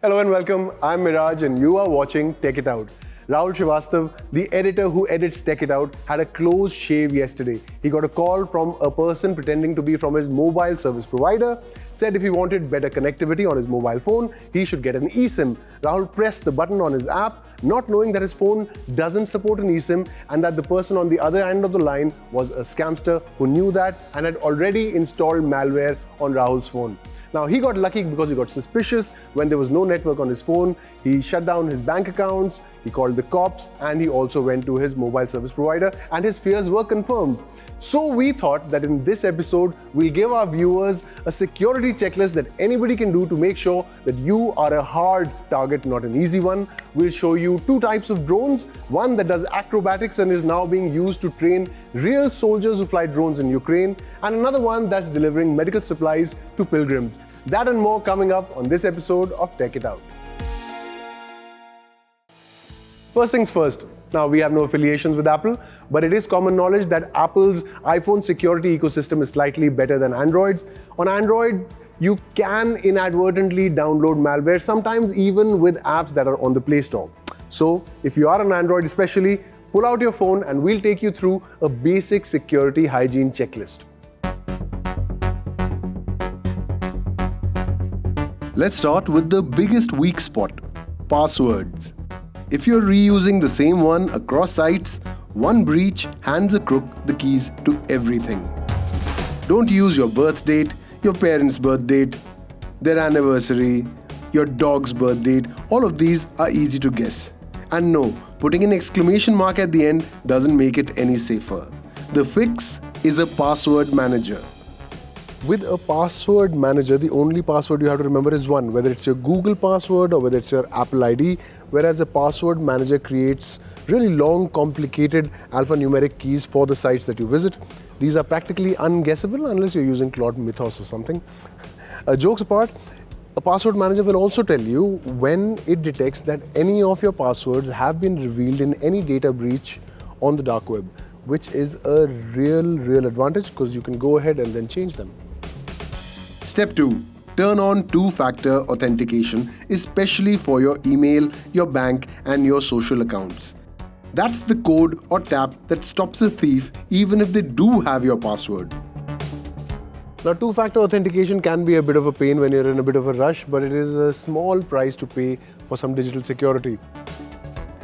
Hello and welcome. I'm Miraj and you are watching Tech It Out. Rahul Srivastav, the editor who edits Tech It Out, had a close shave yesterday. He got a call from a person pretending to be from his mobile service provider, said if he wanted better connectivity on his mobile phone, he should get an eSIM. Rahul pressed the button on his app, not knowing that his phone doesn't support an eSIM and that the person on the other end of the line was a scamster who knew that and had already installed malware on Rahul's phone. Now, he got lucky because he got suspicious when there was no network on his phone. He shut down his bank accounts, he called the cops, and he also went to his mobile service provider, and his fears were confirmed. So we thought that in this episode, we'll give our viewers a security checklist that anybody can do to make sure that you are a hard target, not an easy one. We'll show you two types of drones, one that does acrobatics and is now being used to train real soldiers who fly drones in Ukraine, and another one that's delivering medical supplies to pilgrims. That and more coming up on this episode of Tech It Out. First things first. Now, we have no affiliations with Apple, but it is common knowledge that Apple's iPhone security ecosystem is slightly better than Android's. On Android, you can inadvertently download malware, sometimes even with apps that are on the Play Store. So, if you are on Android especially, pull out your phone and we'll take you through a basic security hygiene checklist. Let's start with the biggest weak spot, passwords. If you're reusing the same one across sites, one breach hands a crook the keys to everything. Don't use your birth date, your parents' birth date, their anniversary, your dog's birth date. All of these are easy to guess. And no, putting an exclamation mark at the end doesn't make it any safer. The fix is a password manager. With a password manager, the only password you have to remember is one, whether it's your Google password or whether it's your Apple ID, whereas a password manager creates really long, complicated alphanumeric keys for the sites that you visit. These are practically unguessable unless you're using Claude Mythos or something. Jokes apart, a password manager will also tell you when it detects that any of your passwords have been revealed in any data breach on the dark web, which is a real advantage because you can go ahead and then change them. Step 2. Turn on two-factor authentication, especially for your email, your bank, and your social accounts. That's the code or tap that stops a thief even if they do have your password. Now, two-factor authentication can be a bit of a pain when you're in a bit of a rush, but it is a small price to pay for some digital security.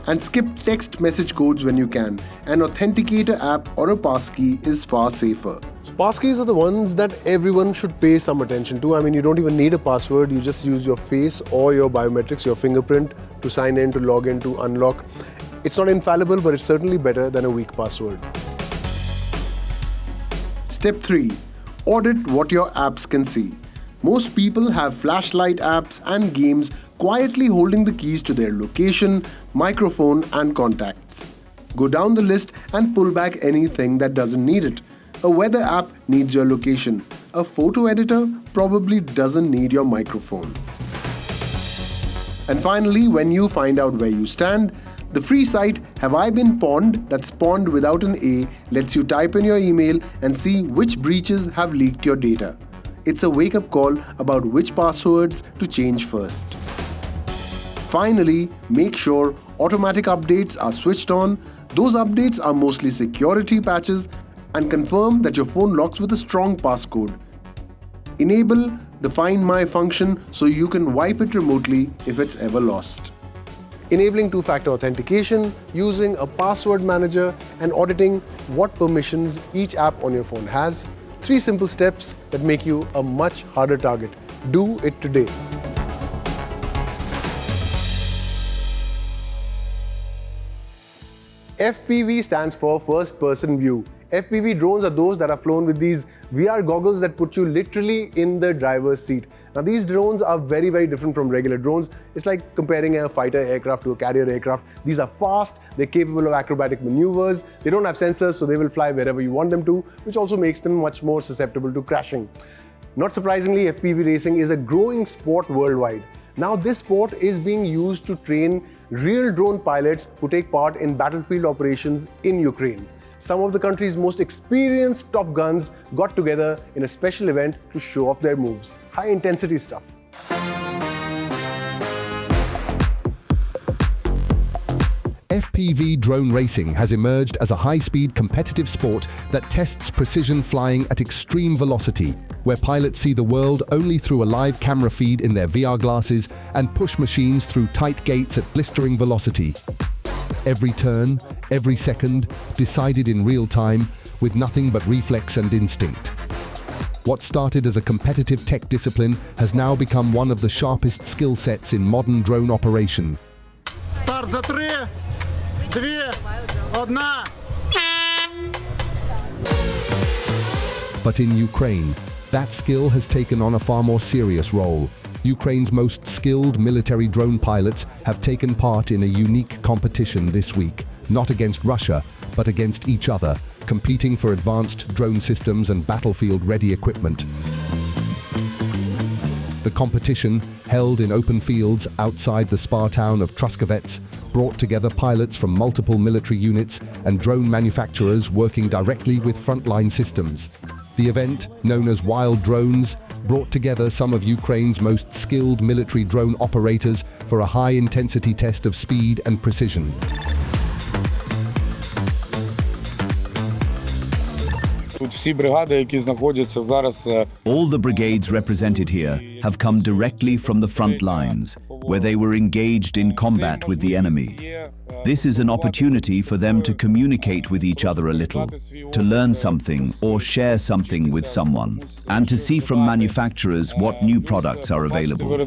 And skip text message codes when you can. An authenticator app or a passkey is far safer. Passkeys are the ones that everyone should pay some attention to. I mean, you don't even need a password. You just use your face or your biometrics, your fingerprint, to sign in, to log in, to unlock. It's not infallible, but it's certainly better than a weak password. Step 3. Audit what your apps can see. Most people have flashlight apps and games quietly holding the keys to their location, microphone, and contacts. Go down the list and pull back anything that doesn't need it. A weather app needs your location. A photo editor probably doesn't need your microphone. And finally, when you find out where you stand, the free site Have I Been Pawned, that's pawned without an A, lets you type in your email and see which breaches have leaked your data. It's a wake-up call about which passwords to change first. Finally, make sure automatic updates are switched on. Those updates are mostly security patches, and confirm that your phone locks with a strong passcode. Enable the Find My function so you can wipe it remotely if it's ever lost. Enabling two-factor authentication, using a password manager, and auditing what permissions each app on your phone has. 3 simple steps that make you a much harder target. Do it today. FPV stands for First Person View. FPV drones are those that are flown with these VR goggles that put you literally in the driver's seat. Now, these drones are very different from regular drones. It's like comparing a fighter aircraft to a carrier aircraft. These are fast, they're capable of acrobatic maneuvers, they don't have sensors, so they will fly wherever you want them to, which also makes them much more susceptible to crashing. Not surprisingly, FPV racing is a growing sport worldwide. Now, this sport is being used to train real drone pilots who take part in battlefield operations in Ukraine. Some of the country's most experienced top guns got together in a special event to show off their moves. High intensity stuff. FPV drone racing has emerged as a high-speed competitive sport that tests precision flying at extreme velocity, where pilots see the world only through a live camera feed in their VR glasses and push machines through tight gates at blistering velocity. Every turn, every second, decided in real time, with nothing but reflex and instinct. What started as a competitive tech discipline has now become one of the sharpest skill sets in modern drone operation. Старт за 3, 2, 1. But in Ukraine, that skill has taken on a far more serious role. Ukraine's most skilled military drone pilots have taken part in a unique competition this week, not against Russia, but against each other, competing for advanced drone systems and battlefield-ready equipment. The competition, held in open fields outside the spa town of Truskovets, brought together pilots from multiple military units and drone manufacturers working directly with frontline systems. The event, known as Wild Drones, brought together some of Ukraine's most skilled military drone operators for a high-intensity test of speed and precision. All the brigades represented here have come directly from the front lines, where they were engaged in combat with the enemy. This is an opportunity for them to communicate with each other a little, to learn something or share something with someone, and to see from manufacturers what new products are available.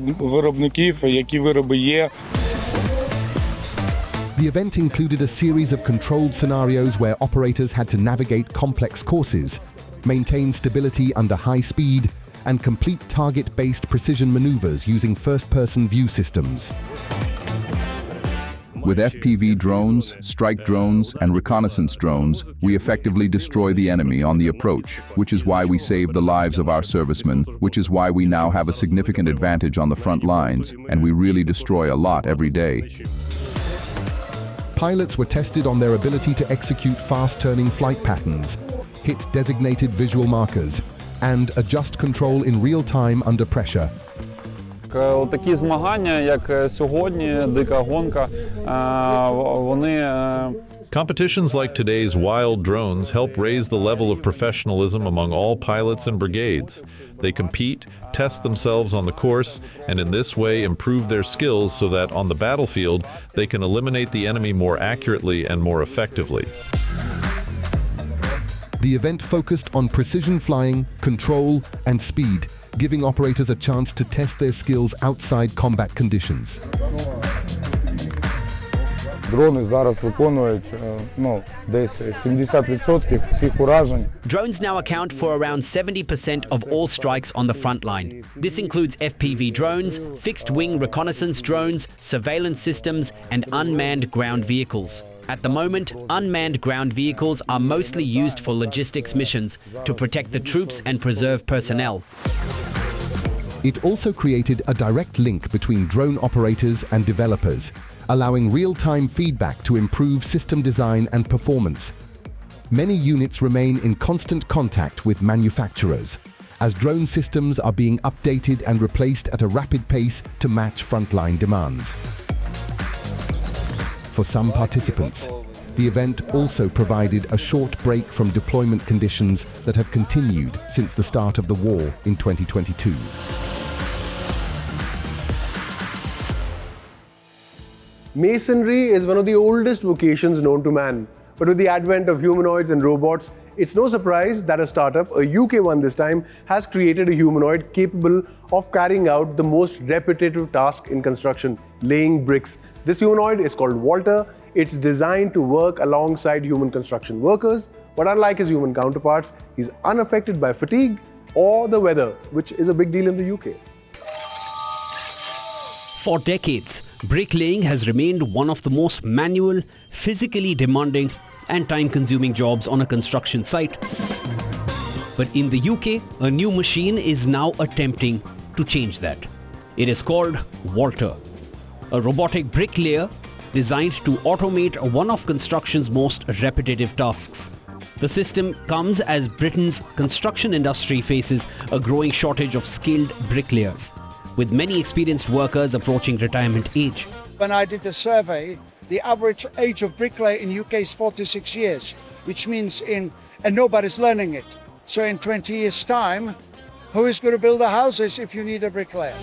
The event included a series of controlled scenarios where operators had to navigate complex courses, maintain stability under high speed, and complete target-based precision maneuvers using first-person view systems. With FPV drones, strike drones, and reconnaissance drones, we effectively destroy the enemy on the approach, which is why we save the lives of our servicemen, which is why we now have a significant advantage on the front lines, and we really destroy a lot every day. Pilots were tested on their ability to execute fast-turning flight patterns, hit designated visual markers, and adjust control in real time under pressure. Такі змагання, як сьогодні, дика гонка, вони Competitions like today's Wild Drones help raise the level of professionalism among all pilots and brigades. They compete, test themselves on the course, and in this way improve their skills so that on the battlefield they can eliminate the enemy more accurately and more effectively. The event focused on precision flying, control, and speed, giving operators a chance to test their skills outside combat conditions. дрони зараз виконують десь 70% всіх уражень. Drones now account for around 70% of all strikes on the front line. This includes FPV drones, fixed-wing reconnaissance drones, surveillance systems, and unmanned ground vehicles. At the moment, unmanned ground vehicles are mostly used for logistics missions to protect the troops and preserve personnel. It also created a direct link between drone operators and developers, allowing real-time feedback to improve system design and performance. Many units remain in constant contact with manufacturers, as drone systems are being updated and replaced at a rapid pace to match frontline demands. For some participants, the event also provided a short break from deployment conditions that have continued since the start of the war in 2022. Masonry is one of the oldest vocations known to man, but with the advent of humanoids and robots, it's no surprise that a startup, a UK one this time, has created a humanoid capable of carrying out the most repetitive task in construction, laying bricks. This humanoid is called Walter. It's designed to work alongside human construction workers, but unlike his human counterparts, he's unaffected by fatigue or the weather, which is a big deal in the UK. For decades, bricklaying has remained one of the most manual, physically demanding and time-consuming jobs on a construction site. But in the UK, a new machine is now attempting to change that. It is called Walter, a robotic bricklayer designed to automate one of construction's most repetitive tasks. The system comes as Britain's construction industry faces a growing shortage of skilled bricklayers, with many experienced workers approaching retirement age. When I did the survey, the average age of bricklayer in UK is 46 years, which means and nobody's learning it. So in 20 years' time, who is going to build the houses if you need a bricklayer?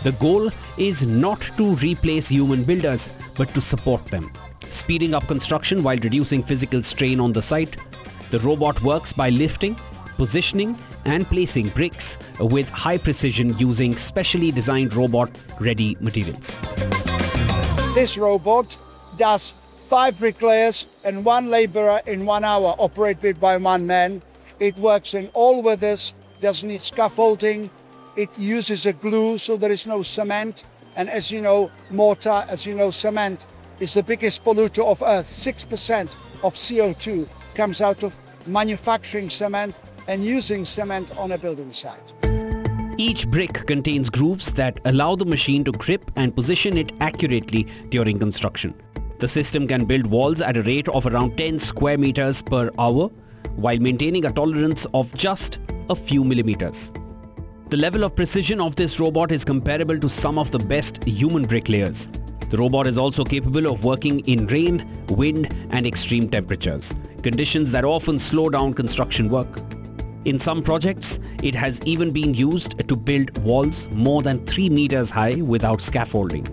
The goal is not to replace human builders, but to support them, speeding up construction while reducing physical strain on the site. The robot works by lifting, positioning and placing bricks with high precision using specially designed robot-ready materials. This robot does 5 bricklayers and 1 labourer in 1 hour, operated by 1 man. It works in all weathers, doesn't need scaffolding. It uses a glue, so there is no cement. And as you know, mortar, cement is the biggest polluter of Earth. 6% of CO2 comes out of manufacturing cement and using cement on a building site. Each brick contains grooves that allow the machine to grip and position it accurately during construction. The system can build walls at a rate of around 10 square meters per hour while maintaining a tolerance of just a few millimeters. The level of precision of this robot is comparable to some of the best human bricklayers. The robot is also capable of working in rain, wind and extreme temperatures, conditions that often slow down construction work. In some projects, it has even been used to build walls more than 3 meters high without scaffolding.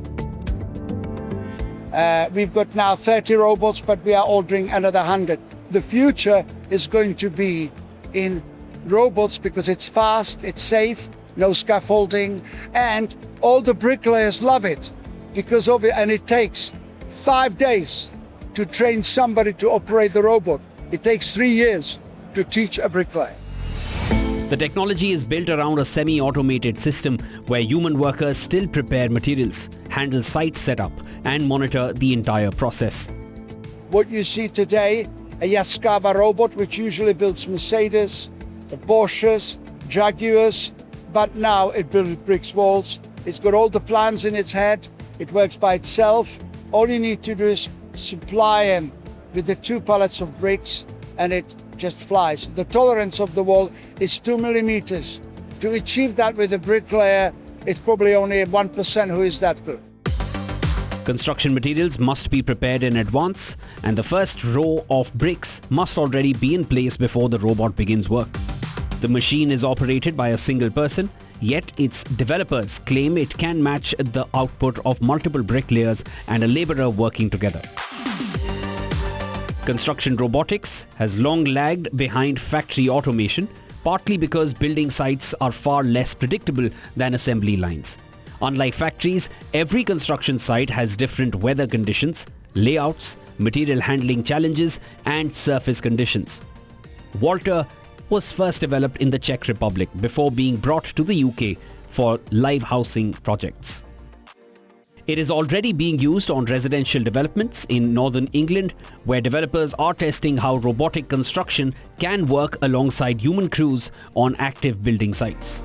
We've got now 30 robots, but we are ordering another 100. The future is going to be in robots because it's fast, it's safe, no scaffolding, and all the bricklayers love it because of it. And it takes 5 days to train somebody to operate the robot. It takes 3 years to teach a bricklayer. The technology is built around a semi-automated system where human workers still prepare materials, handle site setup and monitor the entire process. What you see today, a Yaskawa robot, which usually builds Mercedes, Porsches, Jaguars, but now it builds bricks walls. It's got all the plans in its head. It works by itself. All you need to do is supply them with the 2 pallets of bricks and it just flies. The tolerance of the wall is 2 millimeters. To achieve that with a bricklayer, it's probably only 1% who is that good. Construction materials must be prepared in advance and the first row of bricks must already be in place before the robot begins work. The machine is operated by a single person, yet its developers claim it can match the output of multiple bricklayers and a labourer working together. Construction robotics has long lagged behind factory automation, partly because building sites are far less predictable than assembly lines. Unlike factories, every construction site has different weather conditions, layouts, material handling challenges, and surface conditions. Walter was first developed in the Czech Republic before being brought to the UK for live housing projects. It is already being used on residential developments in northern England, where developers are testing how robotic construction can work alongside human crews on active building sites.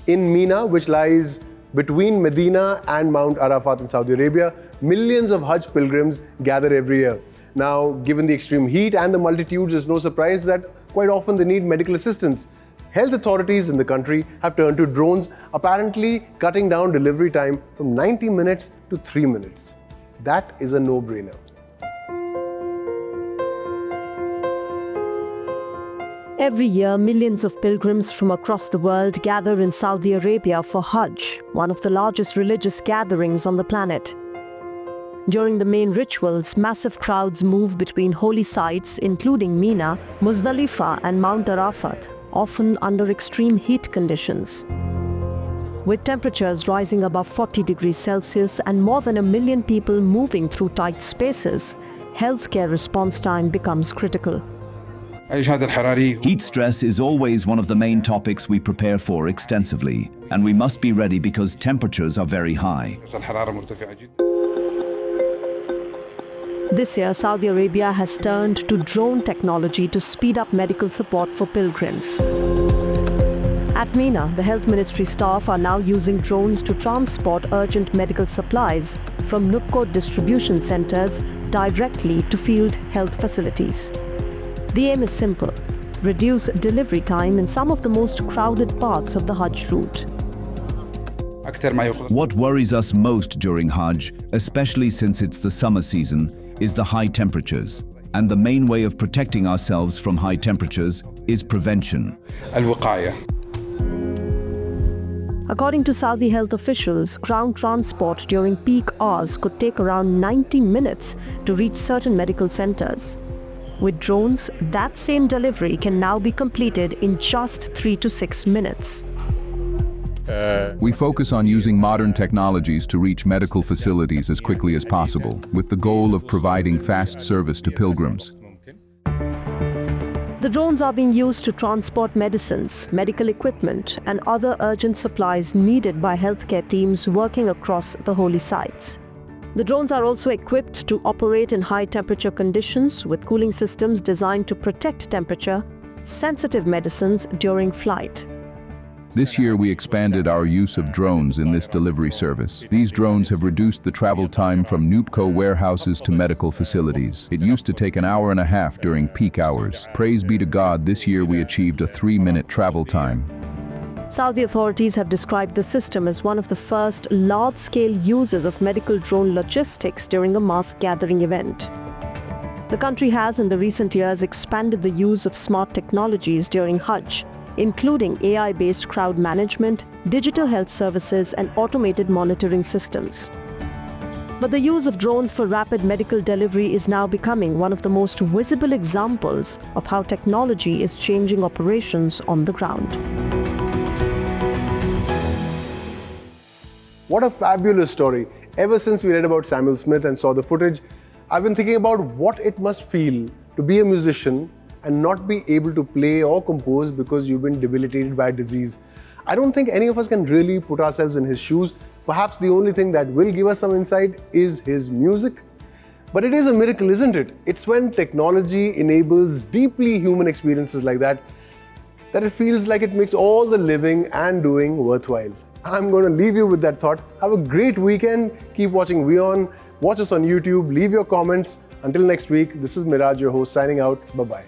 In Mina, which lies between Medina and Mount Arafat in Saudi Arabia, millions of Hajj pilgrims gather every year. Now, given the extreme heat and the multitudes, it's no surprise that quite often they need medical assistance. Health authorities in the country have turned to drones, apparently cutting down delivery time from 90 minutes to 3 minutes. That is a no-brainer. Every year, millions of pilgrims from across the world gather in Saudi Arabia for Hajj, one of the largest religious gatherings on the planet. During the main rituals, massive crowds move between holy sites including Mina, Muzdalifah and Mount Arafat, often under extreme heat conditions. With temperatures rising above 40 degrees Celsius and more than 1 million people moving through tight spaces, healthcare response time becomes critical. Heat stress is always one of the main topics we prepare for extensively, and we must be ready because temperatures are very high. This year, Saudi Arabia has turned to drone technology to speed up medical support for pilgrims. At Mina, the health ministry staff are now using drones to transport urgent medical supplies from Nupco distribution centers directly to field health facilities. The aim is simple: reduce delivery time in some of the most crowded parts of the Hajj route. What worries us most during Hajj, especially since it's the summer season, is the high temperatures. And the main way of protecting ourselves from high temperatures is prevention. According to Saudi health officials, ground transport during peak hours could take around 90 minutes to reach certain medical centers. With drones, that same delivery can now be completed in just 3 to 6 minutes. We focus on using modern technologies to reach medical facilities as quickly as possible, with the goal of providing fast service to pilgrims. The drones are being used to transport medicines, medical equipment, and other urgent supplies needed by healthcare teams working across the holy sites. The drones are also equipped to operate in high-temperature conditions with cooling systems designed to protect temperature-sensitive medicines during flight. This year we expanded our use of drones in this delivery service. These drones have reduced the travel time from NUPCO warehouses to medical facilities. It used to take an hour and a half during peak hours. Praise be to God, this year we achieved a 3-minute travel time. Saudi authorities have described the system as one of the first large-scale uses of medical drone logistics during a mass gathering event. The country has in the recent years expanded the use of smart technologies during Hajj, including AI-based crowd management, digital health services, and automated monitoring systems. But the use of drones for rapid medical delivery is now becoming one of the most visible examples of how technology is changing operations on the ground. What a fabulous story. Ever since we read about Samuel Smith and saw the footage, I've been thinking about what it must feel to be a musician and not be able to play or compose because you've been debilitated by a disease. I don't think any of us can really put ourselves in his shoes. Perhaps the only thing that will give us some insight is his music. But it is a miracle, isn't it? It's when technology enables deeply human experiences like that it feels like it makes all the living and doing worthwhile. I'm going to leave you with that thought. Have a great weekend. Keep watching WION. Watch us on YouTube. Leave your comments. Until next week, this is Miraj, your host, signing out. Bye-bye.